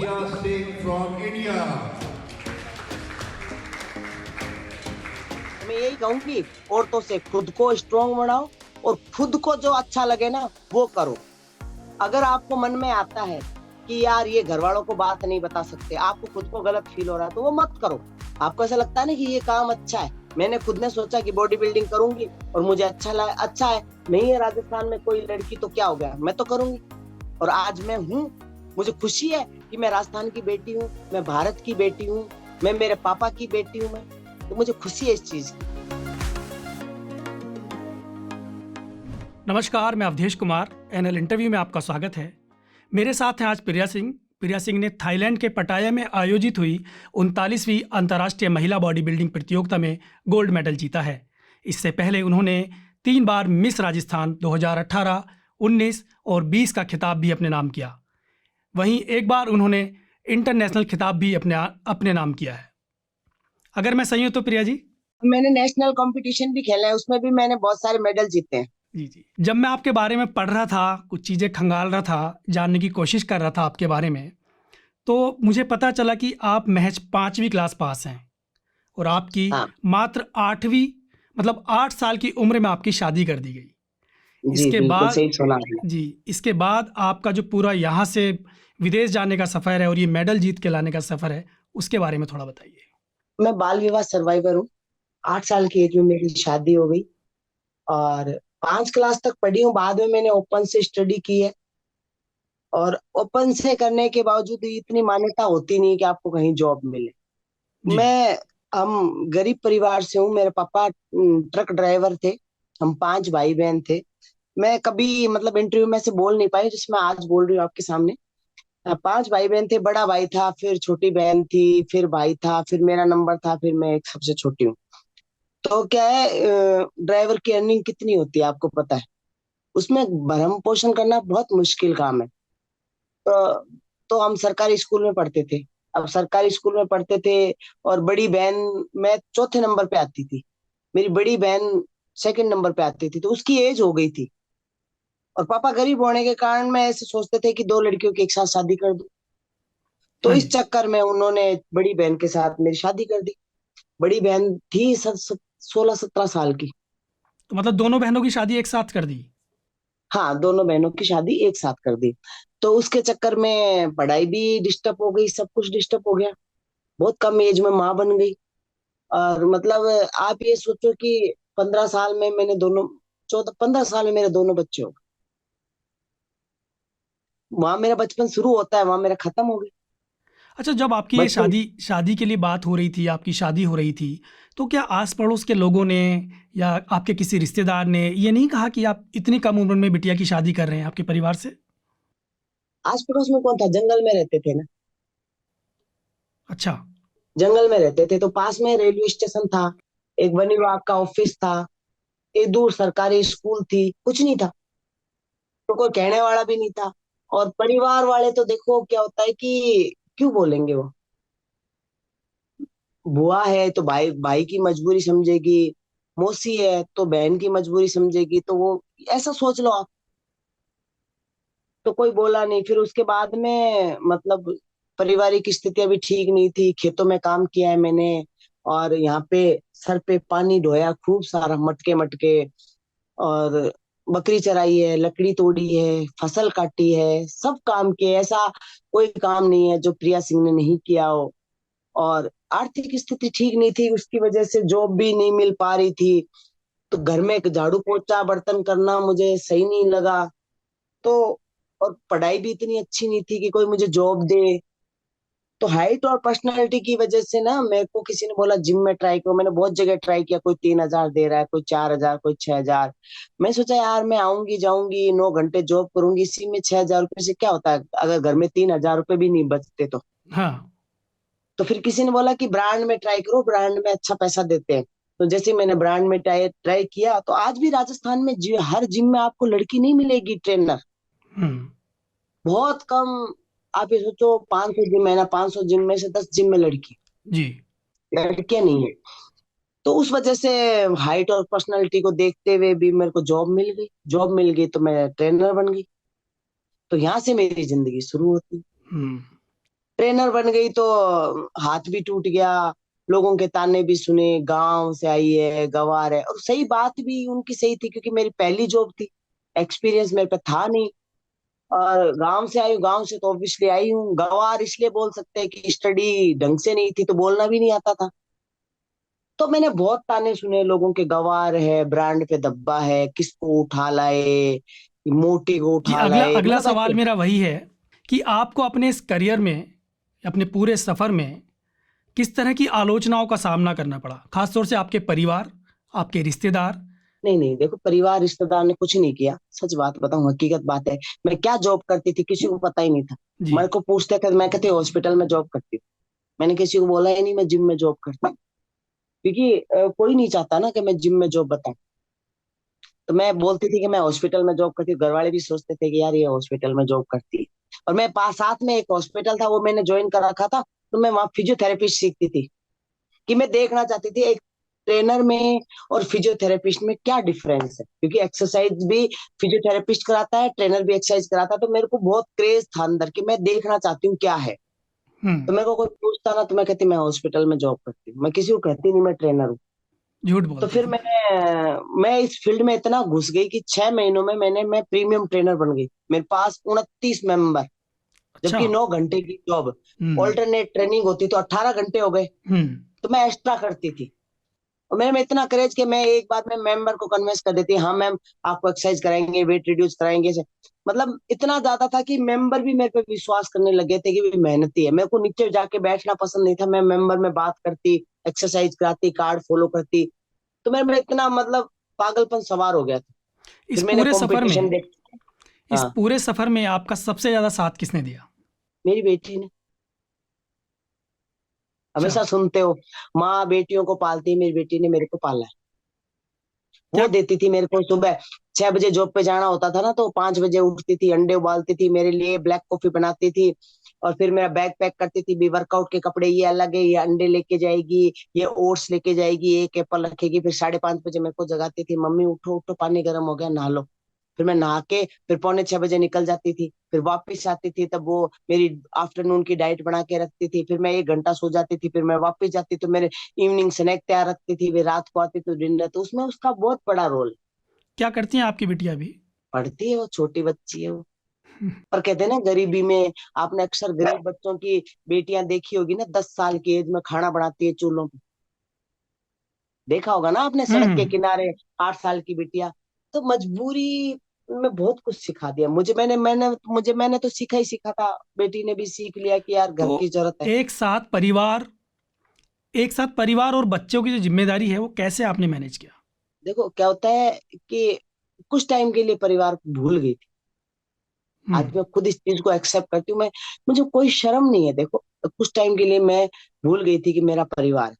Priya Singh from India. मैं यही कहूंगी, औरतों से खुद को स्ट्रांग बनाओ और खुद को जो अच्छा लगे ना वो करो। अगर आपको मन में आता है कि यार ये घर वालों को बात नहीं बता सकते, आपको खुद को गलत फील हो रहा है, तो वो मत करो। आपको ऐसा लगता है ना कि ये काम अच्छा है, मैंने खुद ने सोचा कि बॉडी बिल्डिंग करूंगी और मुझे अच्छा है, नहीं है राजस्थान में कोई लड़की तो क्या हो गया, मैं तो करूंगी। और आज मैं हूँ, मुझे खुशी है कि मैं राजस्थान की बेटी हूँ, मैं भारत की बेटी हूँ, मैं मेरे पापा की बेटी हूँ, मैं तो मुझे खुशी है इस चीज की। नमस्कार, मैं अवधेश कुमार, एनएल इंटरव्यू में आपका स्वागत है। मेरे साथ हैं आज प्रिया सिंह। प्रिया सिंह ने थाईलैंड के पटाया में आयोजित हुई 39वीं अंतर्राष्ट्रीय महिला बॉडी बिल्डिंग प्रतियोगिता में गोल्ड मेडल जीता है। इससे पहले उन्होंने 3 बार मिस राजस्थान 2018, 19 और 20 का खिताब भी अपने नाम किया। वहीं एक बार उन्होंने इंटरनेशनल खिताब भी अपने नाम किया है। अगर मैं सही हूँ तो प्रिया जी? मैंने नेशनल कंपटीशन भी खेला है, उसमें भी मैंने बहुत सारे मेडल जीते हैं। जी। जब मैं आपके बारे में पढ़ रहा था, कुछ चीज़ें खंगाल रहा था, जानने की कोशिश कर रहा था आपके बारे में, तो मुझे पता चला कि आप महज 5वीं क्लास पास हैं और आपकी हाँ मात्र 8वीं, मतलब 8 साल की उम्र में आपकी शादी कर दी गई। जी, इसके बिल्कुल बाद सही सुना आपने। जी, इसके बाद आपका जो पूरा यहाँ से विदेश जाने का सफ़र है और ये मेडल जीत के लाने का सफ़र है, उसके बारे में थोड़ा बताइए। मैं बाल विवाह सर्वाइवर हूँ। 8 साल की एज में मेरी शादी हो गई और 5 क्लास तक पढ़ी हूँ। बाद में मैंने ओपन से स्टडी की है और ओपन से करने के बावजूद इतनी मान्यता होती नहीं है कि आपको कहीं जॉब मिले। जी। मैं हम गरीब परिवार से हूँ, मेरे पापा ट्रक ड्राइवर थे, हम 5 भाई बहन थे। मैं कभी मतलब इंटरव्यू में से बोल नहीं पाई जिसमें आज बोल रही हूँ आपके सामने। 5 भाई बहन थे, बड़ा भाई था, फिर छोटी बहन थी, फिर भाई था, फिर मेरा नंबर था, फिर मैं एक सबसे छोटी हूँ। तो क्या है, ड्राइवर की अर्निंग कितनी होती है आपको पता है, उसमें भरण पोषण करना बहुत मुश्किल काम है। तो, तो हम सरकारी स्कूल में पढ़ते थे। अब सरकारी स्कूल में पढ़ते थे और बड़ी बहन, मैं चौथे नंबर पे आती थी, मेरी बड़ी बहन सेकंड नंबर पे आती थी, तो उसकी एज हो गई थी। और पापा गरीब होने के कारण मैं ऐसे सोचते थे कि 2 लड़कियों की एक साथ शादी कर दूं। तो हाँ इस जी। चक्कर में उन्होंने बड़ी बहन के साथ मेरी शादी कर दी। बड़ी बहन थी 16-17 साल की। तो मतलब दोनों बहनों की शादी एक साथ कर दी? हाँ, दोनों बहनों की शादी एक साथ कर दी। तो उसके चक्कर में पढ़ाई भी डिस्टर्ब हो गई, सब कुछ डिस्टर्ब हो गया। बहुत कम एज में माँ बन गई। और मतलब आप ये सोचो कि 15 साल में मैंने दोनों, 14-15 साल में मेरे दोनों बच्चे हो गए। वहां मेरा बचपन शुरू होता है, वहां मेरा खत्म हो गया अच्छा, जब आपकी ये बचपन। शादी के लिए बात हो रही थी, आपकी शादी हो रही थी, तो क्या आस-पड़ोस के लोगों ने या आपके किसी रिश्तेदार ने ये नहीं कहा कि आप इतनी कम उम्र में बिटिया की शादी कर रहे हैं आपके परिवार से? आस पड़ोस में कौन था, जंगल में रहते थे ना। अच्छा। जंगल में रहते थे तो पास में रेलवे स्टेशन था, एक वन विभाग का ऑफिस था, एक दूर सरकारी स्कूल थी, कुछ नहीं था। तो कोई कहने वाला भी नहीं था। और परिवार वाले तो देखो क्या होता है कि क्यों बोलेंगे वो, बुआ है तो भाई भाई की मजबूरी समझेगी, मौसी है तो बहन की मजबूरी समझेगी, तो वो ऐसा सोच लो आप। तो कोई बोला नहीं। फिर उसके बाद में मतलब पारिवारिक स्थितियां भी ठीक नहीं थी, खेतों में काम किया है मैंने, और यहाँ पे सर पे पानी ढोया खूब सारा, मटके मटके, और बकरी चराई है, लकड़ी तोड़ी है, फसल काटी है, सब काम किए। ऐसा कोई काम नहीं है जो प्रिया सिंह ने नहीं किया हो। और आर्थिक स्थिति ठीक नहीं थी, उसकी वजह से जॉब भी नहीं मिल पा रही थी। तो घर में एक झाड़ू पोछा बर्तन करना मुझे सही नहीं लगा। तो और पढ़ाई भी इतनी अच्छी नहीं थी कि कोई मुझे जॉब दे। तो हाइट और पर्सनालिटी की वजह से ना मेरे को किसी ने बोला जिम में ट्राई करो, मैंने बहुत जगह ट्राई किया, कोई 3,000 दे रहा है, कोई 4,000, कोई 6,000। मैं सोचा यार मैं आऊंगी जाऊंगी 9 घंटे जॉब करूंगी, इसी में 6,000 रुपये से क्या होता है अगर घर में 3,000 रुपये भी नहीं बचते तो। हाँ। तो फिर किसी ने बोला कि ब्रांड में ट्राई करो, ब्रांड में अच्छा पैसा देते हैं। तो जैसे मैंने ब्रांड में ट्राई ट्राई किया, तो आज भी राजस्थान में हर जिम में आपको लड़की नहीं मिलेगी ट्रेनर, हुँ। बहुत कम। आप ये सोचो 500 जिम है ना, 500 जिम में से 10 जिम में लड़की, जी। लड़कियां नहीं है। तो उस वजह से हाइट और पर्सनालिटी को देखते हुए भी मेरे को जॉब मिल गई। जॉब मिल गई तो मैं ट्रेनर बन गई। तो यहाँ से मेरी जिंदगी शुरू होती। हुँ। ट्रेनर बन गई तो हाथ भी टूट गया, लोगों के ताने भी सुने, गांव से आई है, गंवार है, और सही बात भी उनकी सही थी क्योंकि मेरी पहली जॉब थी, एक्सपीरियंस मेरे पे था नहीं। और गांव से आई हूँ, गांव से तो ऑब्वियसली आई हूँ, गंवार इसलिए बोल सकते हैं कि स्टडी ढंग से नहीं थी तो बोलना भी नहीं आता था। तो मैंने बहुत ताने सुने लोगों के, गंवार है, ब्रांड पे धब्बा है, किसको उठा लाए, मोटी को जी, उठा अगला लाए, अगला मतलब सवाल ऐसे। मेरा वही है कि आपको अपने इस करियर में, अपने पूरे सफ़र में किस तरह की आलोचनाओं का सामना करना पड़ा? खास तौर से आपके परिवार, आपके रिश्तेदार? नहीं नहीं, देखो परिवार रिश्तेदार ने कुछ नहीं किया, सच बात बताऊं, हकीकत बात है। मैं क्या जॉब करती थी किसी को पता ही नहीं था। जी। मेरे को पूछते थे, मैं कहती हॉस्पिटल में जॉब करती हूँ। मैंने किसी को बोला ही नहीं मैं जिम में जॉब करता हूँ, क्योंकि कोई नहीं चाहता ना कि मैं जिम में जॉब बताऊं। तो मैं बोलती थी कि मैं हॉस्पिटल में जॉब करती हूँ, घर वाले भी सोचते थे कि यार ये हॉस्पिटल में जॉब करती है। और मैं पास साथ में एक हॉस्पिटल था, वो मैंने ज्वाइन कर रखा था, तो मैं वहाँ फिजियोथेरेपिस्ट सीखती थी, कि मैं देखना चाहती थी एक ट्रेनर में और फिजियोथेरेपिस्ट में क्या डिफरेंस है, क्योंकि एक्सरसाइज भी फिजियोथेरेपिस्ट कराता है, ट्रेनर भी एक्सरसाइज कराता है, तो मेरे को बहुत क्रेज था अंदर कि मैं देखना चाहती हूँ क्या है। हुँ। तो मेरे को कोई पूछता ना तो मैं कहती मैं हॉस्पिटल में जॉब करती हूँ, मैं किसी को कहती नहीं मैं ट्रेनर हूँ। झूठ तो बोलती फिर थी। मैं इस फील्ड में इतना घुस गई कि 6 महीनों में मैं प्रीमियम ट्रेनर बन गई। मेरे पास 29 मेंबर, अच्छा। जबकि 9 घंटे की जॉब, हुँ, ऑल्टरनेट ट्रेनिंग होती तो 18 घंटे हो गए। हुँ। तो मैं एक्स्ट्रा करती थी, और मेरे में इतना करेज कि मैं एक बार में मेंबर को कन्विंस कर देती, हाँ मैम आपको एक्सरसाइज कराएंगे, वेट रिड्यूस कराएंगे से। मतलब इतना ज्यादा था कि मेंबर भी मेरे पे विश्वास करने लगे थे कि भी मेहनती है। मेरे को नीचे जाके बैठना पसंद नहीं था, मैं मेंबर में बात करती, एक्सरसाइज कराती, कार्ड फॉलो करती। तो मेरे में इतना मतलब पागलपन सवार हो गया था। इस फिर मैंने पूरे सफ़र कंपटीशन में देख। इस हाँ, पूरे सफ़र में आपका सबसे ज़्यादा साथ किसने दिया? मेरी बेटी ने, अच्छा। हमेशा सुनते हो माँ बेटियों को पालती है, मेरी बेटी ने मेरे को पाला है। क्या? वो देती थी मेरे को, सुबह 6 बजे जॉब पे जाना होता था ना, तो 5 बजे उठती थी, अंडे उबालती थी मेरे लिए, ब्लैक कॉफी बनाती थी, और फिर मेरा बैग पैक करती थी भी, वर्कआउट के कपड़े ये अलग है, ये अंडे लेके जाएगी, ये ओट्स लेके जाएगी, एक एप्पल रखेगी। फिर 5:30 बजे मेरे को जगाती थी, मम्मी उठो उठो पानी गर्म हो गया नहा लो। फिर मैं नहा के फिर पौने 6 बजे निकल जाती थी, फिर वापस आती थी, तब वो मेरी आफ्टरनून की डाइट बना के रखती थी, फिर मैं 1 घंटा सो जाती थी, फिर मैं वापस जाती तो मेरे इवनिंग स्नैक तैयार रखती थी, फिर रात को आती तो डिनर। तो उसमें उसका बहुत बड़ा रोल। क्या करती हैं आपकी बिटिया अभी? पढ़ती है, वो छोटी बच्ची है वो। पर कहते हैं ना गरीबी में, आपने अक्सर गरीब बच्चों की बेटियां देखी होगी ना, 10 साल की एज में खाना बनाती है चूल्हों पे, देखा होगा ना आपने हुँ, सड़क के हुँ। किनारे, 8 साल की बिटिया। तो मजबूरी में बहुत कुछ सिखा दिया मुझे, मैंने तो सीखा ही सीखा था, बेटी ने भी सीख लिया कि यार घर तो की जरूरत है। एक साथ परिवार और बच्चों की जो ज़िम्मेदारी है, वो कैसे आपने मैनेज किया? देखो क्या होता है कि कुछ टाइम के लिए परिवार को भूल गई थी। हुँ, आज मैं खुद इस चीज को एक्सेप्ट करती हूँ, मैं, मुझे कोई शर्म नहीं है। देखो कुछ टाइम के लिए मैं भूल गई थी कि मेरा परिवार है,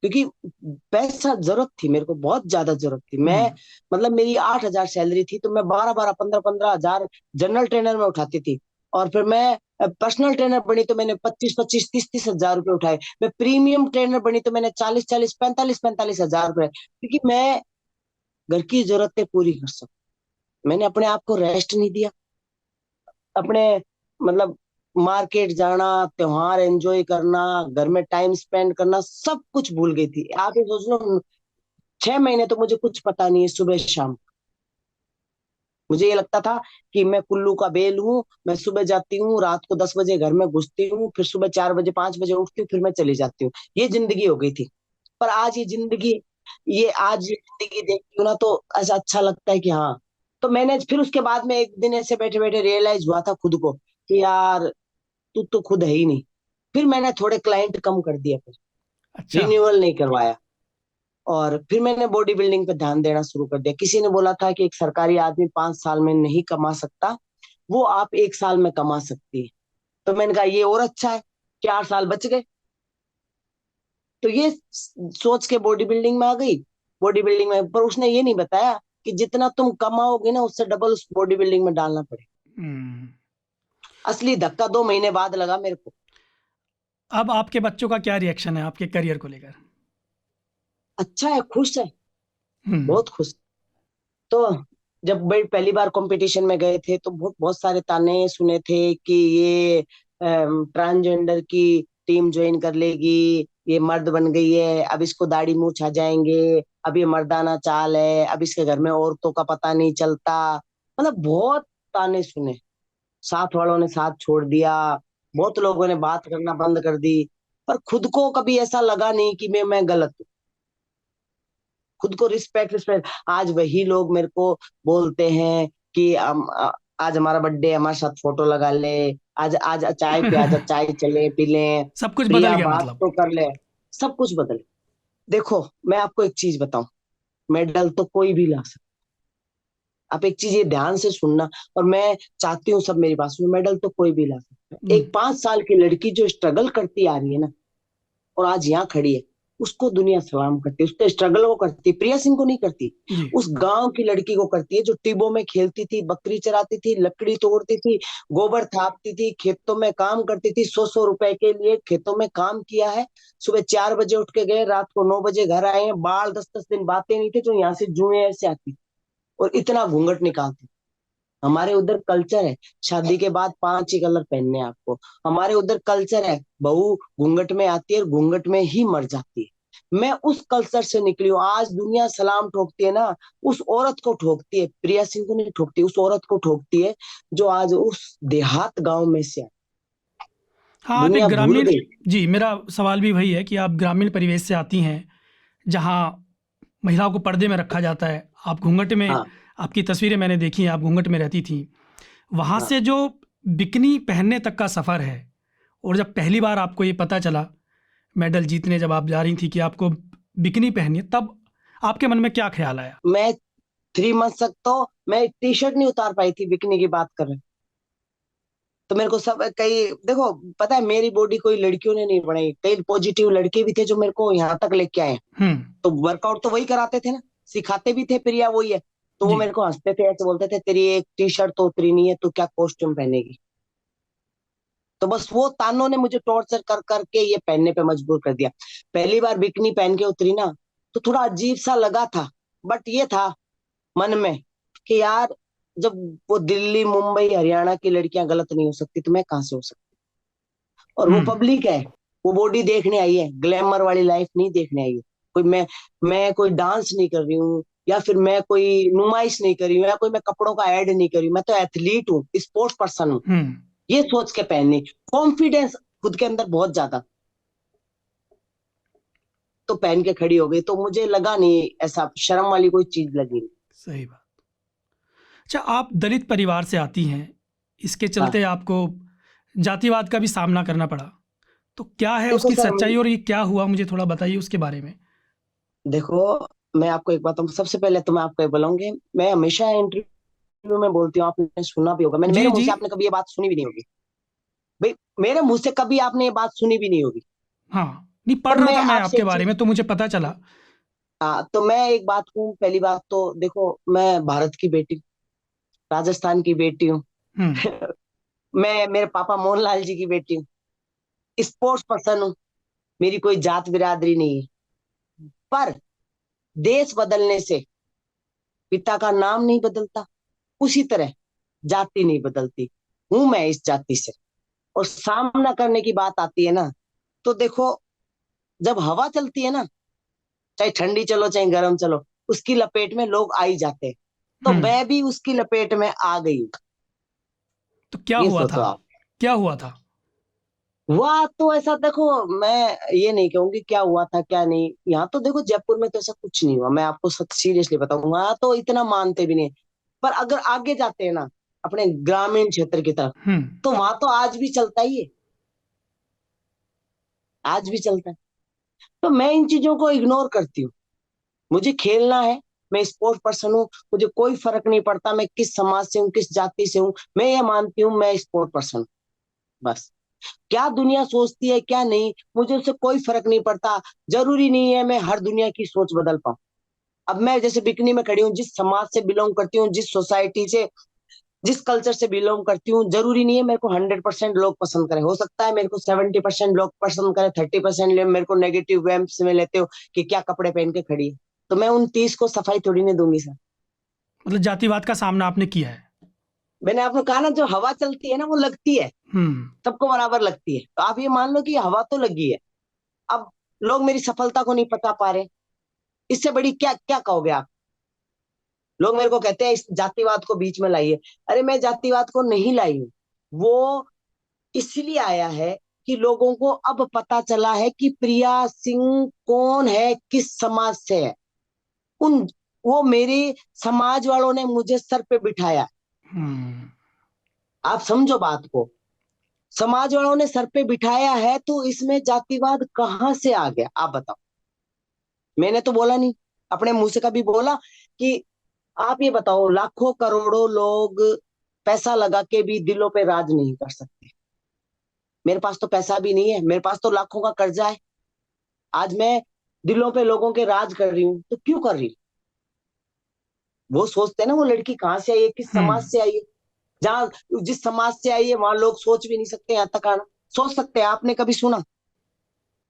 क्योंकि पैसा जरूरत थी, मेरे को बहुत ज्यादा जरूरत थी। हुँ। मैं, मतलब मेरी 8,000 सैलरी थी, तो मैं 12-12, 15-15 हजार जनरल ट्रेनर में उठाती थी। और फिर मैं पर्सनल ट्रेनर बनी तो मैंने 25-25, 30-30 हजार रुपए उठाए। मैं प्रीमियम ट्रेनर बनी तो मैंने 40-40, 45-45 हजार रुपए, क्योंकि मैं घर की जरूरतें पूरी कर सकूं। मैंने अपने आप को रेस्ट नहीं दिया, अपने, मतलब मार्केट जाना, त्योहार एंजॉय करना, घर में टाइम स्पेंड करना, सब कुछ भूल गई थी। आप ये सोच लो, 6 महीने तो मुझे कुछ पता नहीं है सुबह शाम। मुझे ये लगता था कि मैं कुल्लू का बेल हूँ, मैं सुबह जाती हूँ, रात को 10 बजे घर में घुसती हूँ, फिर सुबह 4 बजे 5 बजे उठती हूँ, फिर मैं चली जाती हूँ। ये जिंदगी हो गई थी। पर आज ये जिंदगी देखती हूँ ना, तो ऐसा अच्छा लगता है कि हाँ। तो मैंने फिर उसके बाद में एक दिन ऐसे बैठे बैठे रियलाइज हुआ था खुद को कि यार तू तो खुद है ही नहीं। फिर मैंने थोड़े क्लाइंट कम कर दिया, फिर अच्छा। रिन्यूअल नहीं करवाया, और फिर मैंने बॉडी बिल्डिंग पे ध्यान देना शुरू कर दिया। किसी ने बोला था कि एक सरकारी आदमी 5 साल में नहीं कमा सकता, वो आप 1 साल में कमा सकती है। तो मैंने कहा ये और अच्छा है, 4 साल बच गए। तो ये सोच के बॉडी बिल्डिंग में आ गई। बॉडी बिल्डिंग में, पर उसने ये नहीं बताया कि जितना तुम कमाओगे ना, उससे डबल उस बॉडी बिल्डिंग में डालना पड़े। हुँ। असली धक्का 2 महीने बाद लगा मेरे को। अब आपके बच्चों का क्या रिएक्शन है आपके करियर को लेकर? अच्छा है, खुश है, हुँ। बहुत खुश। तो जब भाई पहली बार कंपटीशन में गए थे, तो बहुत बहुत सारे ताने सुने थे कि ये ट्रांसजेंडर की टीम ज्वाइन कर लेगी, ये मर्द बन गई है, अब इसको दाढ़ी मूंछ आ जाएंगे, अब ये मर्दाना चाल है, अब इसके घर में औरतों का पता नहीं चलता। मतलब बहुत ताने सुने, साथ वालों ने साथ छोड़ दिया, बहुत लोगों ने बात करना बंद कर दी, पर खुद को कभी ऐसा लगा नहीं कि मैं गलत हूँ। खुद को रिस्पेक्ट रिस्पेक्ट आज वही लोग मेरे को बोलते हैं कि आज हमारा बर्थडे, हमारे साथ फोटो लगा ले, आज आज चाय पे आजा, चाय चले पी लें, सब कुछ बदल प्रिया गया बात मतलब। तो कर ले। सब कुछ बदले। देखो मैं आपको एक चीज बताऊं, मेडल तो कोई भी ला सकता। आप एक चीज ये ध्यान से सुनना, और मैं चाहती हूँ सब मेरी बात सुनो, मेडल तो कोई भी ला सकता है। हम्म, एक 5 साल की लड़की जो स्ट्रगल करती आ रही है ना, और आज यहाँ खड़ी है, उसको दुनिया सलाम करती है, उसके स्ट्रगल को करती है, प्रिया सिंह को नहीं करती। जी। उस गांव की लड़की को करती है जो टिबों में खेलती थी, बकरी चराती थी, लकड़ी तोड़ती थी, गोबर थापती थी, खेतों में काम करती थी, 100-100 रुपए के लिए खेतों में काम किया है। सुबह 4 बजे उठ के गए, रात को 9 बजे घर आए हैं। बाल 10-10 दिन बातें नहीं थे जो यहाँ से जुए ऐसे आती, और इतना घूंघट निकालती। हमारे उधर कल्चर है शादी के बाद 5 ही कलर पहनने हैं आपको। हमारे उधर कल्चर है बहू घूंघट में आती है और घूंघट में ही मर जाती है। मैं उस कल्चर से निकली हूँ। आज दुनिया सलाम ठोकती है ना, उस औरत को ठोकती है, प्रिया सिंह को नहीं ठोकती, उस औरत को ठोकती है जो आज उस देहात गांव में से है। हाँ, आप एक दुनिया भूल ग्रामीण। गई। जी, मेरा सवाल भी वही है कि आप ग्रामीण परिवेश से आती हैं, जहाँ महिलाओं को पर्दे में रखा जाता है। आप घूंघट में, हाँ आपकी तस्वीरें मैंने देखी हैं, आप घूंघट में रहती थीं। वहाँ हाँ। से जो बिकनी पहनने तक का सफ़र है, और जब पहली बार आपको ये पता चला मेडल जीतने, जब आप जा रही थी कि आपको बिकनी पहननी है, तब आपके मन में क्या ख्याल आया? मैं 3 मंथ तक तो मैं टी शर्ट नहीं उतार पाई थी, बिकनी की बात कर रहे। तो मेरे को सब कई देखो, पता है मेरी बॉडी कोई लड़कियों ने नहीं बनाई, कई पॉजिटिव लड़के भी थे जो मेरे को यहाँ तक लेके आए। हम्म। तो वर्कआउट तो वही कराते थे ना, सिखाते भी थे, प्रिया वही है। तो वो जी। मेरे को हंसते थे, ऐसे बोलते थे तेरी एक टी शर्ट तो उतरी नहीं है, तू क्या कॉस्ट्यूम पहनेगी। तो बस वो तानों ने मुझे टॉर्चर कर करके ये पहनने पे मजबूर कर दिया। पहली बार बिकनी पहन के उतरी ना, तो थोड़ा अजीब सा लगा था, बट ये था मन में कि यार, जब वो दिल्ली मुंबई हरियाणा की लड़कियां गलत नहीं हो सकती तो मैं कहाँ से हो सकती। और वो हम्म। पब्लिक है, वो बॉडी देखने आई है, ग्लैमर वाली लाइफ नहीं देखने आई है। कोई मैं कोई डांस नहीं कर रही हूँ, या फिर मैं कोई नुमाइश नहीं कर रही हूँ, या कोई मैं कपड़ों का ऐड नहीं कर रही हूँ, मैं तो एथलीट हूँ, स्पोर्ट्स पर्सन हूँ। हम्म। ये सोच के पहननी, कॉन्फिडेंस खुद के अंदर बहुत ज्यादा, तो पहन के खड़ी हो गई। तो मुझे लगा नहीं ऐसा शर्म वाली कोई चीज लगी नहीं। सही बात। अच्छा, आप दलित परिवार से आती हैं, इसके हाँ चलते आपको जातिवाद का भी सामना करना पड़ा। तो क्या है देखो उसकी सर, सच्चाई, और ये क्या हुआ, मुझे थोड़ा बताइए उसके बारे में। देखो मैं आपको एक बात बताऊं, सबसे पहले तो मैं आपको ये बोलूंगी, मैं हमेशा इंटरव्यू में बोलती हूँ, आपने सुना भी होगा, मैंने जी, मेरे मुंह जी। से आपने कभी ये बात सुनी भी नहीं होगी भाई, मेरे मुंह से कभी आपने ये बात सुनी भी नहीं होगी। हाँ, नहीं, पढ़ पर रहा मैं था मैं आपसे आपके एक बारे चीज, में, तो मुझे पता चला। हाँ तो मैं एक बात कहूँ, पहली बात तो देखो, मैं भारत की बेटी, राजस्थान की बेटी हूँ। हम्म। मैं मेरे पापा मोहनलाल जी की बेटी हूँ, स्पोर्ट्स पर्सन हूँ, मेरी कोई जात बिरादरी नहीं है। पर देश बदलने से पिता का नाम नहीं बदलता, उसी तरह जाति नहीं बदलती। हूं मैं इस जाति से। और सामना करने की बात आती है ना, तो देखो, जब हवा चलती है ना, चाहे ठंडी चलो चाहे गर्म चलो, उसकी लपेट में लोग आ ही जाते हैं। तो हम्म। मैं भी उसकी लपेट में आ गई हूँ। तो क्या ये हुआ था? सोचो आप। क्या हुआ था? वह तो ऐसा देखो, मैं ये नहीं कहूंगी क्या हुआ था क्या नहीं। यहाँ तो देखो जयपुर में तो ऐसा कुछ नहीं हुआ, मैं आपको सीरियसली बताऊंगा, वहां तो इतना मानते भी नहीं। पर अगर आगे जाते हैं ना, अपने ग्रामीण क्षेत्र की तरफ, हम्म। तो वहां तो आज भी चलता ही है, आज भी चलता है। तो मैं इन चीजों को इग्नोर करती हूँ। मुझे खेलना है, मैं स्पोर्ट्स पर्सन हूँ, मुझे कोई फर्क नहीं पड़ता मैं किस समाज से हूँ, किस जाति से हूँ। मैं ये मानती हूँ मैं स्पोर्ट्स पर्सन हूँ, बस। क्या दुनिया सोचती है क्या नहीं, मुझे उससे कोई फर्क नहीं पड़ता। जरूरी नहीं है मैं हर दुनिया की सोच बदल पाऊँ। अब मैं जैसे बिकनी में खड़ी हूँ, जिस समाज से बिलोंग करती हूँ, जिस सोसाइटी से, जिस कल्चर से बिलोंग करती हूँ, जरूरी नहीं है मेरे को 100% लोग पसंद करें। हो सकता है मेरे को 70% लोग पसंद करें, 30% मेरे को नेगेटिव वेम्स में लेते हो कि क्या कपड़े पहन के खड़ी है। तो मैं उन 30 को सफाई थोड़ी नहीं दूंगी सर। मतलब जातिवाद का सामना आपने किया है? मैंने आपको कहा ना, जो हवा चलती है ना वो लगती है, सबको बराबर लगती है। तो आप ये मान लो कि हवा तो लगी है। अब लोग मेरी सफलता को नहीं पता पा रहे, इससे बड़ी क्या क्या कहोगे आप? लोग मेरे को कहते हैं इस जातिवाद को बीच में लाइए। अरे मैं जातिवाद को नहीं लाई हूं, वो इसलिए आया है कि लोगों को अब पता चला है कि प्रिया सिंह कौन है, किस समाज से है। उन वो मेरे समाज वालों ने मुझे सर पे बिठाया। आप समझो बात को, समाज वालों ने सर पे बिठाया है, तो इसमें जातिवाद कहाँ से आ गया आप बताओ? मैंने तो बोला नहीं, अपने मुंह से कभी बोला कि आप ये बताओ, लाखों करोड़ों लोग पैसा लगा के भी दिलों पे राज नहीं कर सकते। मेरे पास तो पैसा भी नहीं है, मेरे पास तो लाखों का कर्जा है। आज मैं दिलों पे लोगों के राज कर रही हूँ, तो क्यों कर रही हूँ? वो सोचते हैं ना, वो लड़की कहाँ से आई है, किस समाज से आई है। जहाँ जिस समाज से आई है वहां लोग सोच भी नहीं सकते यहाँ तक आना। सोच सकते हैं? आपने कभी सुना?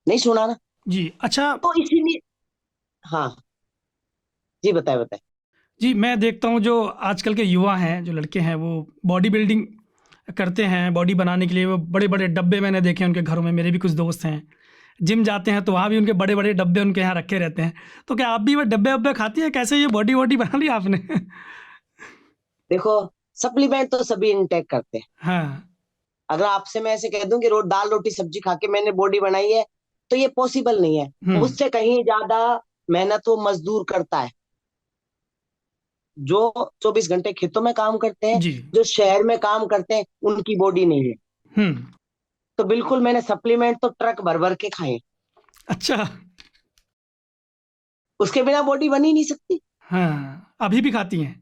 नहीं सुना ना। जी, अच्छा। तो इसीलिए, हाँ जी, बताए बताए। जी, मैं देखता हूँ जो आजकल के युवा हैं, जो लड़के हैं, वो बॉडी बिल्डिंग करते हैं। बॉडी बनाने के लिए वो बड़े-बड़े डब्बे मैंने देखे हैं उनके घरों में। मेरे भी कुछ दोस्त हैं, जिम जाते हैं तो वहाँ भी उनके बड़े-बड़े डब्बे उनके यहाँ रखे रहते हैं। तो क्या आप भी वो डब्बे-वब्बे खाती हैं? कैसे ये बॉडी-वॉडी बना ली आपने? देखो, सप्लीमेंट तो सभी इनटेक करते हैं। हाँ। अगर आपसे मैं ऐसे कह दूं कि रोज दाल रोटी सब्जी खा के मैंने बॉडी बनाई है, तो ये पॉसिबल नहीं है। हुँ। मुझसे कहीं ज्यादा मेहनत वो मजदूर करता है, जो 24 घंटे खेतों में काम करते हैं, जी। जो शहर में काम करते हैं, उनकी बॉडी नहीं है। हुँ। तो बिल्कुल मैंने सप्लीमेंट तो ट्रक भर भर के खाए हैं। अच्छा। उसके बिना बॉडी बन ही नहीं सकती। हाँ, अभी भी खाती हैं?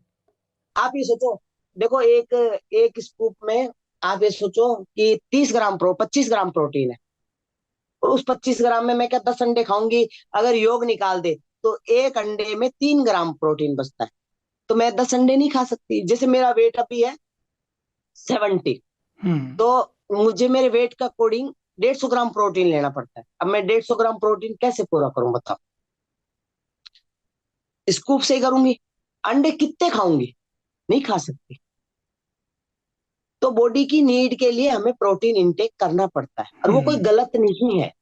आप ये सोचो, देखो एक एक स्कूप में आप ये सोचो कि 25 ग्राम प्रोटीन है, और उस 25 ग्राम में मैं क्या 10 अंडे खाऊंगी? अगर योग निकाल दे तो एक अंडे में 3 ग्राम प्रोटीन बचता है। तो मैं 10 अंडे नहीं खा सकती। जैसे मेरा वेट अभी है 70, हुँ। तो मुझे मेरे वेट का अकॉर्डिंग 150 ग्राम प्रोटीन लेना पड़ता है। अब मैं 150 ग्राम प्रोटीन कैसे पूरा करूं बताओ? स्कूप से ही करूंगी। अंडे कितने खाऊंगी? नहीं खा सकती। तो बॉडी की नीड के लिए हमें प्रोटीन इंटेक करना पड़ता है, और वो कोई हुँ। गलत नहीं है।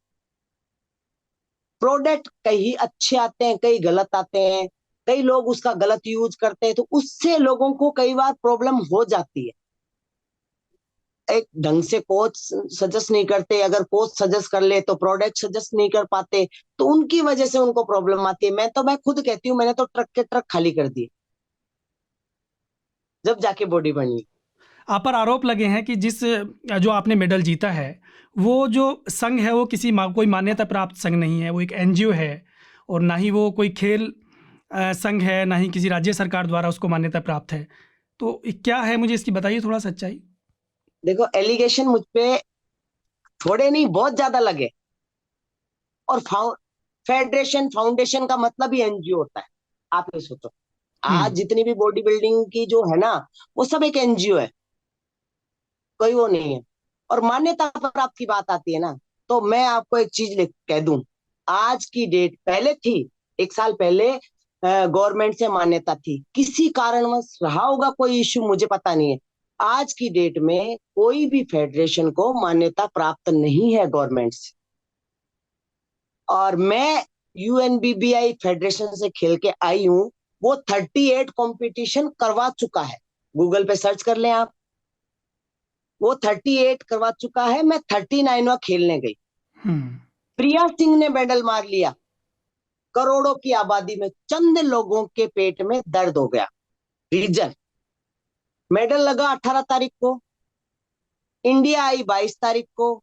प्रोडक्ट कई अच्छे आते हैं, कई गलत आते हैं, कई लोग उसका गलत यूज करते हैं, तो उससे लोगों को कई बार प्रॉब्लम हो जाती है। एक ढंग से कोच सजेस्ट नहीं करते, अगर कोच सजेस्ट कर ले तो प्रोडक्ट सजेस्ट नहीं कर पाते, तो उनकी वजह से उनको प्रॉब्लम आती है। मैं खुद कहती हूँ, मैंने तो ट्रक के ट्रक खाली कर दिए जब जाके बॉडी बनी। आप पर आरोप लगे हैं कि जो आपने मेडल जीता है, वो जो संघ है वो कोई मान्यता प्राप्त संघ नहीं है, वो एक एनजीओ है, और ना ही वो कोई खेल संघ है, ना ही किसी राज्य सरकार द्वारा उसको मान्यता प्राप्त है। तो ये क्या है, मुझे इसकी बताइए थोड़ा सच्चाई। देखो, एलिगेशन मुझ पे थोड़े नहीं, बहुत ज्यादा लगे। और फेडरेशन फाउंडेशन का मतलब ही एनजीओ होता है। आप ये सोचो, हुँ। आज जितनी भी बॉडी बिल्डिंग की जो है ना, वो सब एक एनजीओ है, कोई वो नहीं है। और मान्यता प्राप्त की बात आती है ना, तो मैं आपको एक चीज कह दूं। आज की डेट, पहले थी, 1 साल पहले गवर्नमेंट से मान्यता थी, किसी कारणवश रहा होगा कोई इश्यू, मुझे पता नहीं है। आज की डेट में कोई भी फेडरेशन को मान्यता प्राप्त नहीं है गवर्नमेंट से। और मैं यूएनबीबीआई फेडरेशन से खेल के आई हूं, वो 38 कंपटीशन करवा चुका है। गूगल पे सर्च कर लें आप, वो 38 करवा चुका है। मैं 39वां खेलने गई। हुँ। प्रिया सिंह ने मेडल मार लिया। करोड़ों की आबादी में चंद लोगों के पेट में दर्द हो गया। रीजन, मेडल लगा 18 तारीख को, इंडिया आई 22 तारीख को,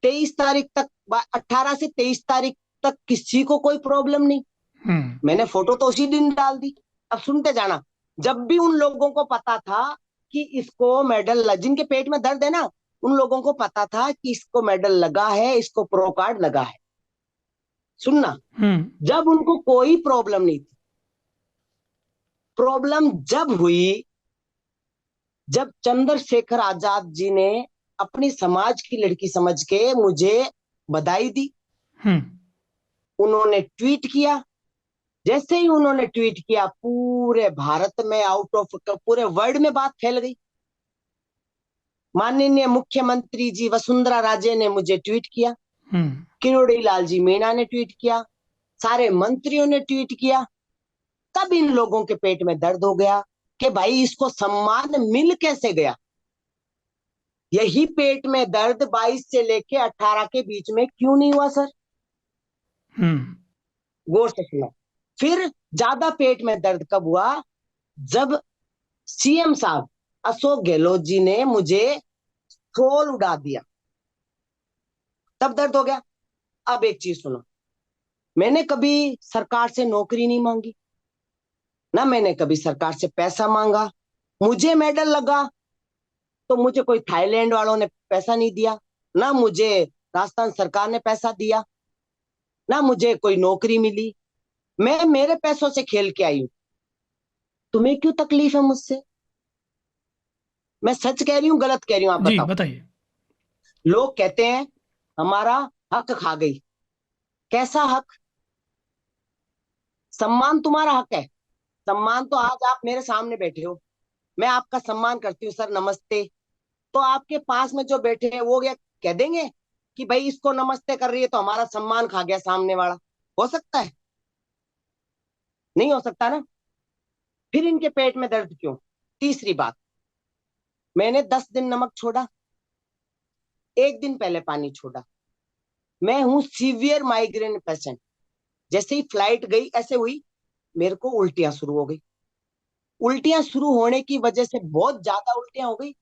23 तारीख तक, 18 से 23 तारीख तक किसी को कोई प्रॉब्लम नहीं। हुँ। मैंने फोटो तो उसी दिन डाल दी। अब सुनते जाना, जब भी उन लोगों को पता था कि इसको मेडल जिनके पेट में दर्द है ना, उन लोगों को पता था कि इसको मेडल लगा है, इसको प्रो कार्ड लगा है। सुनना, हुँ। जब उनको कोई प्रॉब्लम नहीं थी। प्रॉब्लम जब हुई, जब चंद्रशेखर आजाद जी ने अपनी समाज की लड़की समझ के मुझे बधाई दी। हुँ। उन्होंने ट्वीट किया, जैसे ही उन्होंने ट्वीट किया, पूरे भारत में, आउट ऑफ पूरे वर्ल्ड में बात फैल गई। माननीय मुख्यमंत्री जी वसुंधरा राजे ने मुझे ट्वीट किया, हम्म। किरोड़ी लाल जी मीणा ने ट्वीट किया, सारे मंत्रियों ने ट्वीट किया। तब इन लोगों के पेट में दर्द हो गया कि भाई इसको सम्मान मिल कैसे गया। यही पेट में दर्द 22 से लेके 18 के बीच में क्यों नहीं हुआ सर? हम्म। गौर से सुना। फिर ज्यादा पेट में दर्द कब हुआ? जब सीएम साहब अशोक गहलोत जी ने मुझे ट्रोल उड़ा दिया, तब दर्द हो गया। अब एक चीज सुनो, मैंने कभी सरकार से नौकरी नहीं मांगी, ना मैंने कभी सरकार से पैसा मांगा। मुझे मेडल लगा तो मुझे कोई थाईलैंड वालों ने पैसा नहीं दिया, ना मुझे राजस्थान सरकार ने पैसा दिया, ना मुझे कोई नौकरी मिली। मैं मेरे पैसों से खेल के आई हूं। तुम्हें क्यों तकलीफ है मुझसे? मैं सच कह रही हूं गलत कह रही हूं, आप जी बताओ। बताइए। लोग कहते हैं हमारा हक खा गई। कैसा हक? सम्मान तुम्हारा हक है। सम्मान तो आज आप मेरे सामने बैठे हो, मैं आपका सम्मान करती हूँ सर, नमस्ते। तो आपके पास में जो बैठे हैं वो क्या कह देंगे कि भाई इसको नमस्ते कर रही है तो हमारा सम्मान खा गया सामने वाला? हो सकता है? नहीं हो सकता ना। फिर इनके पेट में दर्द क्यों? तीसरी बात, मैंने 10 दिन नमक छोड़ा, एक दिन पहले पानी छोड़ा। मैं हूं सीवियर माइग्रेन पेशेंट। जैसे ही फ्लाइट गई ऐसे हुई, मेरे को उल्टियां शुरू हो गई। उल्टियां शुरू होने की वजह से, बहुत ज्यादा उल्टियां हो गई,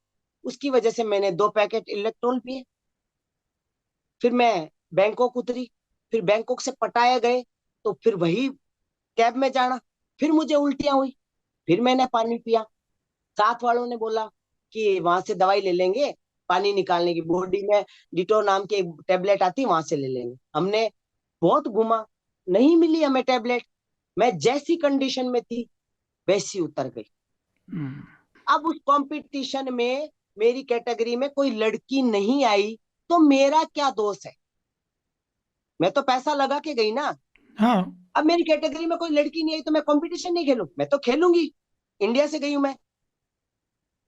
उसकी वजह से मैंने 2 पैकेट इलेक्ट्रोल पिए। फिर मैं बैंकॉक उतरी, फिर बैंकॉक से पटाया गए, तो फिर वही कैब में जाना, फिर मुझे उल्टियां हुई, फिर मैंने पानी पिया। साथ वालों ने बोला कि वहां से दवाई ले लेंगे पानी निकालने की, बॉडी में डिटो नाम की एक टेबलेट आती, वहां से ले लेंगे। हमने बहुत घुमा, नहीं मिली हमें टेबलेट। मैं जैसी कंडीशन में थी वैसी उतर गई। हम्म। अब उस कंपटीशन में मेरी कैटेगरी में कोई लड़की नहीं आई, तो मेरा क्या दोष है? मैं तो पैसा लगा के गई ना। हाँ। अब मेरी कैटेगरी में कोई लड़की नहीं आई तो मैं कंपटीशन नहीं खेलूं? मैं तो खेलूंगी। इंडिया से गई हूं मैं।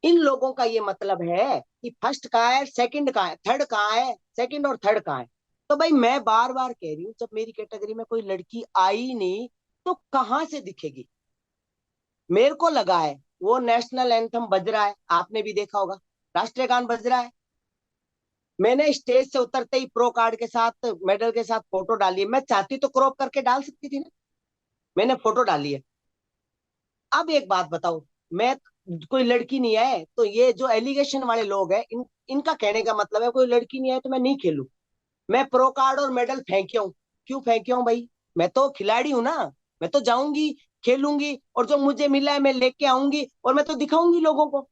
इन लोगों का ये मतलब है कि फर्स्ट कहाँ है, सेकंड कहाँ है, थर्ड कहाँ है, सेकंड और थर्ड कहाँ है। तो भाई मैं बार बार कह रही हूँ, जब मेरी कैटेगरी में कोई लड़की आई नहीं तो कहाँ से दिखेगी? मेरे को लगा है वो नेशनल एंथम बज रहा है, आपने भी देखा होगा, राष्ट्रीय गान बज रहा है। मैंने स्टेज से उतरते ही प्रो कार्ड के साथ, मेडल के साथ फोटो डाली है। मैं चाहती तो क्रॉप करके डाल सकती थी ना, मैंने फोटो डाली है। अब एक बात बताओ, मैं, कोई लड़की नहीं है तो ये जो एलिगेशन वाले लोग हैं, इनका कहने का मतलब है कोई लड़की नहीं है तो मैं नहीं खेलूं। मैं प्रो कार्ड और मेडल फेंक्या हूं। क्यों फेंक्या हूं भाई? मैं तो खिलाड़ी हूं ना। मैं तो जाऊंगी, खेलूंगी, और जो मुझे मिला है मैं लेके आऊंगी और मैं तो दिखाऊंगी लोगों को।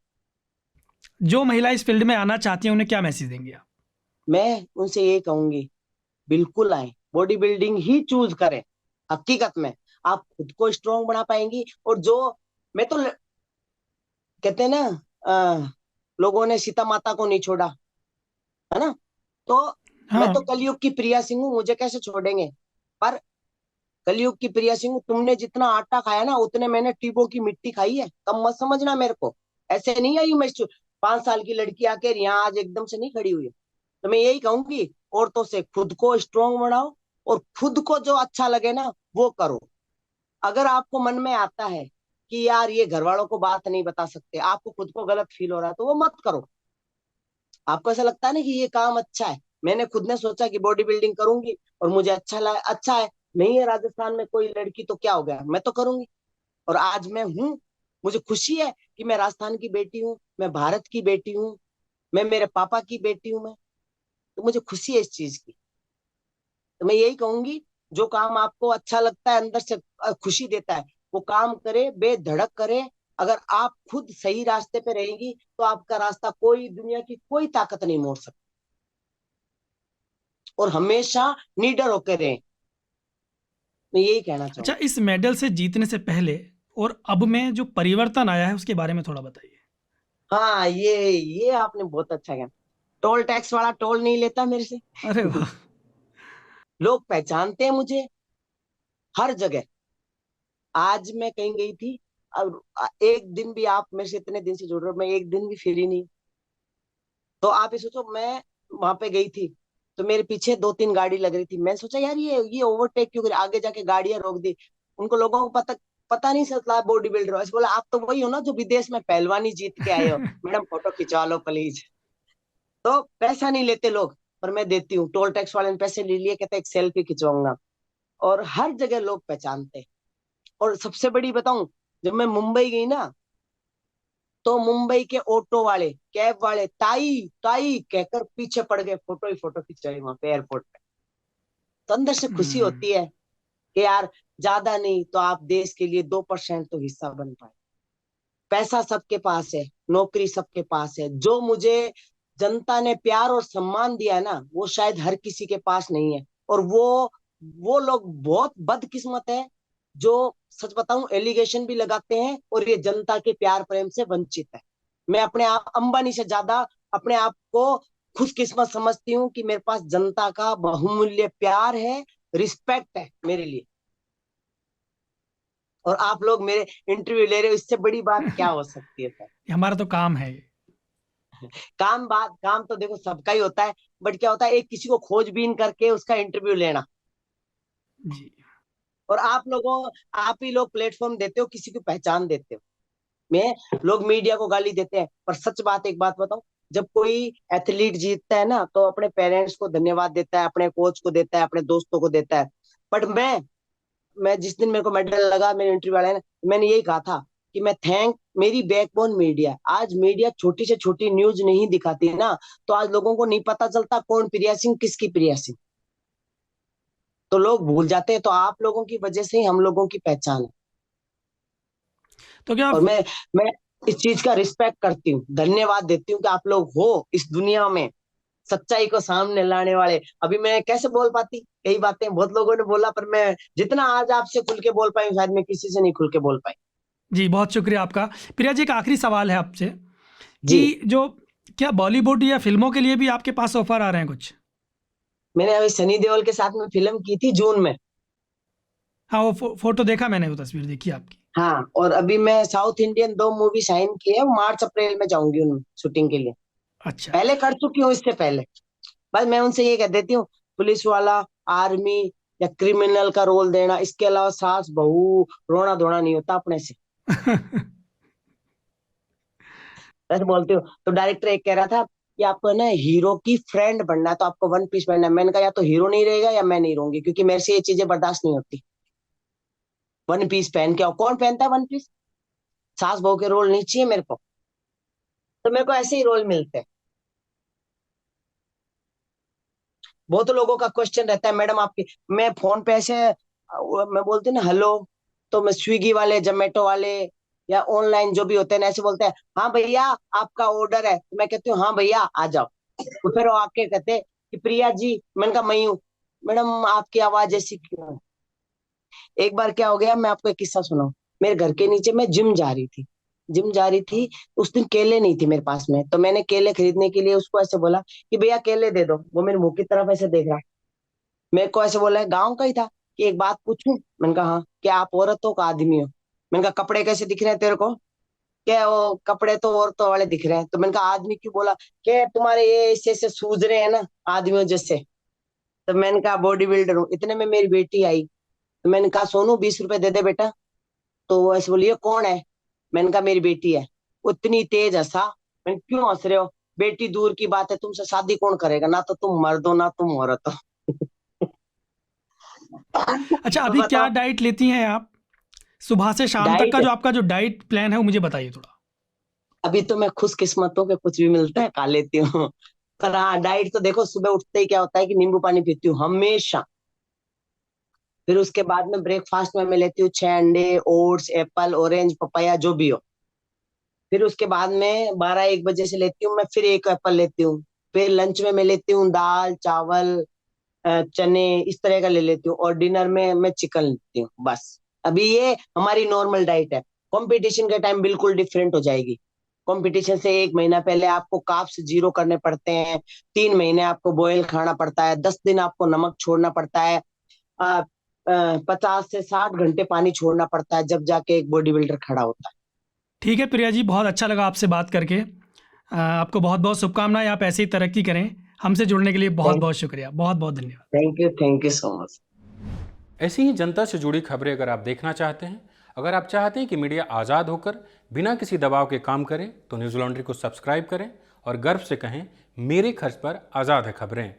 जो महिला इस फील्ड में आना चाहती हैं उन्हें क्या मैसेज देंगे आप? मैं उनसे ये कहूंगी, बिल्कुल आए, बॉडी बिल्डिंग ही चूज करें। हकीकत में आप खुद को स्ट्रांग बना पाएंगी। और जो, मैं तो कहते हैं ना, लोगों ने सीता माता को नहीं छोड़ा, है ना? तो मैं हाँ। तो कलयुग की प्रिया सिंह हूँ, मुझे कैसे छोड़ेंगे? पर कलयुग की प्रिया सिंह हूँ, तुमने जितना आटा खाया ना उतने मैंने टीबों की मिट्टी खाई है, कम मत समझना मेरे को। ऐसे नहीं आई हूँ मैं, 5 साल की लड़की आके यहाँ आज एकदम से नहीं खड़ी हुई है। तो मैं यही कहूंगी, औरतों से खुद को स्ट्रांग बनाओ और खुद को जो अच्छा लगे ना वो करो। अगर आपको मन में आता है कि यार ये घर वालों को बात नहीं बता सकते, आपको खुद को गलत फील हो रहा है, तो वो मत करो। आपको ऐसा लगता है ना कि ये काम अच्छा है, मैंने खुद ने सोचा कि बॉडी बिल्डिंग करूंगी और मुझे अच्छा लगा, अच्छा है, नहीं है राजस्थान में कोई लड़की तो क्या हो गया, मैं तो करूंगी। और आज मैं हूँ। मुझे खुशी है कि मैं राजस्थान की बेटी हूँ, मैं भारत की बेटी हूँ, मैं मेरे पापा की बेटी हूँ मैं। तो मुझे खुशी है इस चीज की। तो मैं यही कहूंगी, जो काम आपको अच्छा लगता है, अंदर से खुशी देता है, वो काम करे, बेधड़क करे। अगर आप खुद सही रास्ते पे रहेंगी तो आपका रास्ता कोई, दुनिया की कोई ताकत नहीं मोड़ सकती। और हमेशा निडर होकर रहें, मैं यही कहना अच्छा, चाहूंगा। इस मेडल से जीतने से पहले और अब में जो परिवर्तन आया है उसके बारे में थोड़ा बताइए। हाँ, ये आपने बहुत अच्छा कहा। टोल टैक्स वाला टोल नहीं लेता मेरे से। अरे वाह। लोग पहचानते हैं मुझे हर जगह। आज मैं कहीं गई थी, और एक दिन भी आप मेरे से इतने दिन से जुड़ रहे हो, मैं एक दिन भी फ्री नहीं। तो आप ये सोचो, मैं वहां पे गई थी तो मेरे पीछे 2-3 गाड़ी लग रही थी। मैं सोचा यार ये ओवरटेक क्यों करे, आगे जाके गाड़ियां रोक दी। उनको लोगों को पता पता नहीं चलता बॉडी बिल्डर हो। ऐसे बोला आप तो वही हो ना जो विदेश में पहलवानी जीत के आए हो, मैडम फोटो खिंचवा लो प्लीज। तो पैसा नहीं लेते लोग, पर मैं देती हूँ। टोल टैक्स वाले ने पैसे ले लिए, कहते एक सेल्फी खिंचवाऊंगा। और हर जगह लोग पहचानते हैं। और सबसे बड़ी बताऊं, जब मैं मुंबई गई ना, तो मुंबई के ऑटो वाले, कैब वाले ताई ताई कहकर पीछे पड़ गए, फोटो ही फोटो खिंचाई वहां पे एयरपोर्ट पे। तो अंदर से खुशी हम्म, होती है कि यार ज्यादा नहीं तो आप देश के लिए 2% तो हिस्सा बन पाए। पैसा सबके पास है, नौकरी सबके पास है, जो मुझे जनता ने प्यार और सम्मान दिया है ना, वो शायद हर किसी के पास नहीं है। और वो लोग बहुत बदकिस्मत है जो, सच बताऊं, एलिगेशन भी लगाते हैं और ये जनता के प्यार प्रेम से वंचित है। मैं अपने आप अंबानी से ज्यादा अपने आप को खुशकिस्मत समझती हूँ कि मेरे पास जनता का बहुमूल्य प्यार है, रिस्पेक्ट है मेरे लिए। और आप लोग मेरे इंटरव्यू ले रहे हो, इससे बड़ी बात क्या हो सकती है सर। ये हमारा तो काम है ये। काम तो देखो सबका ही होता है, बट क्या होता है, एक किसी को खोजबीन करके उसका इंटरव्यू लेना। जी। और आप ही लोग प्लेटफॉर्म देते हो, किसी की पहचान देते हो। मैं लोग मीडिया को गाली देते हैं, पर सच बात एक बात बताऊं, जब कोई एथलीट जीतता है ना, तो अपने पेरेंट्स को धन्यवाद देता है, अपने कोच को देता है, अपने दोस्तों को देता है। बट मैं जिस दिन मेरे को मेडल लगा, मेरे इंटरव्यू वाले ने, मैंने यही कहा था कि मैं मेरी बैकबोन मीडिया। आज मीडिया छोटी से छोटी न्यूज नहीं दिखाती है ना, तो आज लोगों को नहीं पता चलता कौन प्रिया सिंह, किसकी प्रिया सिंह। तो लोग भूल जाते हैं। तो आप लोगों की वजह से ही हम लोगों की पहचान है। तो क्या और मैं इस चीज का रिस्पेक्ट करती हूँ, धन्यवाद देती हूँ कि आप लोग हो इस दुनिया में सच्चाई को सामने लाने वाले। अभी मैं कैसे बोल पाती कई बातें, बहुत लोगों ने बोला, पर मैं जितना आज आपसे खुल के बोल पाई शायद मैं किसी से नहीं खुल के बोल पाई। जी, बहुत शुक्रिया आपका। प्रिया जी, एक आखिरी सवाल है आपसे कि जी, जो क्या बॉलीवुड या फ़िल्मों के लिए भी आपके पास ऑफ़र आ रहे हैं कुछ? मैंने अभी सनी देओल के साथ में फिल्म की थी जून में। हाँ, वो फ़ोटो देखा मैंने, वो तस्वीर देखी आपकी। हाँ, और अभी मैं साउथ इंडियन 2 मूवी साइन की है, मार्च अप्रैल में जाऊंगी उन शूटिंग के लिए। अच्छा, पहले अच्छा। कर चुकी हूँ इससे पहले। बस मैं उनसे ये कह देती हूँ, पुलिस वाला, आर्मी या क्रिमिनल का रोल देना, इसके अलावा सास बहू रोना धोना नहीं होता अपने से। ऐसे बोलती हूँ तो डायरेक्टर एक कह रहा था कि आपको ना हीरो की फ्रेंड बनना है, तो आपको वन पीस पहनना है। मैंने कहा या तो हीरो नहीं रहेगा या मैं नहीं रहूंगी, क्योंकि मेरे से ये चीजें बर्दाश्त नहीं होती। वन पीस पहन के, और कौन पहनता है वन पीस? सास बहू के रोल नहीं चाहिए मेरे को। तो मेरे को ऐसे ही रोल मिलते हैं। बहुत लोगों का क्वेश्चन रहता है, मैडम आपकी, मैं फोन पे ऐसे मैं बोलती हूँ ना हेलो, तो मैं स्विगी वाले, जोमेटो वाले या ऑनलाइन जो भी होते हैं ना, ऐसे बोलते हैं हाँ भैया आपका ऑर्डर है, तो मैं कहती हूँ हाँ भैया आ जाओ। तो फिर वो आके कहते हैं कि प्रिया जी, मैंने कहा मैं हूँ। मैडम आपकी आवाज ऐसी क्यों है? एक बार क्या हो गया, मैं आपको एक किस्सा सुनाऊं। मेरे घर के नीचे मैं जिम जा रही थी। उस दिन केले नहीं थी मेरे पास में, तो मैंने केले खरीदने के लिए उसको ऐसे बोला कि भैया केले दे दो। वो मेरे मुंह की तरफ ऐसे देख रहा, मेरे को ऐसे बोला है, गाँव का ही था, कि एक बात पूछूं। मैंने कहा हाँ, क्या आप औरत हो का आदमी हो? मैंने कहा कपड़े कैसे दिख रहे हैं तेरे को? क्या वो कपड़े तो औरतों वाले दिख रहे हैं। तो मैंने कहा आदमी क्यों बोला? क्या तुम्हारे ये ऐसे ऐसे सूज रहे हैं ना आदमियों जैसे। तो मैंने कहा बॉडी बिल्डर हूँ। इतने में मेरी बेटी आई, तो मैंने कहा सोनू 20 रुपए दे दे बेटा। तो वो ऐसे बोली ये कौन है? मैंने कहा मेरी बेटी है। वो इतनी तेज हंसा। मैंने क्यों हंस रहे हो? बेटी दूर की बात है, तुमसे शादी कौन करेगा, ना तो तुम मर्द हो ना तुम औरत हो। अच्छा, तो अभी क्या बताओ। डाइट लेती हैं आप? सुबह से शाम तक का डाइट, जो आपका जो डाइट प्लान है, वो मुझे बताइए थोड़ा। अभी तो मैं खुशकिस्मत हूँ कि कुछ भी मिलता है खा लेती हूँ। पर हाँ, डाइट तो देखो, सुबह उठते ही क्या होता है कि नींबू पानी पीती हूँ हमेशा। फिर उसके बाद में ब्रेकफास्ट में मैं लेती हूँ 6 अंडे, ओट्स, एप्पल, ऑरेंज, पपाया जो भी हो। फिर उसके बाद में 12-1 बजे से लेती हूँ मैं, फिर एक एप्पल लेती हूँ। फिर लंच में मैं लेती हूँ दाल चावल, चने, इस तरह का ले लेती हूँ। और डिनर में मैं चिकन लेती हूँ बस। अभी ये हमारी नॉर्मल डाइट है। कंपटीशन के टाइम बिल्कुल डिफरेंट हो जाएगी। कंपटीशन से 1 महीना पहले आपको कार्ब्स जीरो करने पड़ते हैं। 3 महीने आपको बॉयल खाना पड़ता है, 10 दिन आपको नमक छोड़ना पड़ता है। 50 से 60 घंटे पानी छोड़ना पड़ता है, जब जाके एक बॉडी बिल्डर खड़ा होता है। ठीक है प्रिया जी, बहुत अच्छा लगा आपसे बात करके। आपको बहुत बहुत शुभकामनाएं, आप ऐसे ही तरक्की करें। हमसे जुड़ने के लिए बहुत बहुत शुक्रिया, बहुत बहुत धन्यवाद। Thank you so much. ऐसी ही जनता से जुड़ी खबरें अगर आप देखना चाहते हैं, अगर आप चाहते हैं कि मीडिया आज़ाद होकर बिना किसी दबाव के काम करे, तो न्यूज़ लॉन्ड्री को सब्सक्राइब करें और गर्व से कहें, मेरे खर्च पर आज़ाद है खबरें।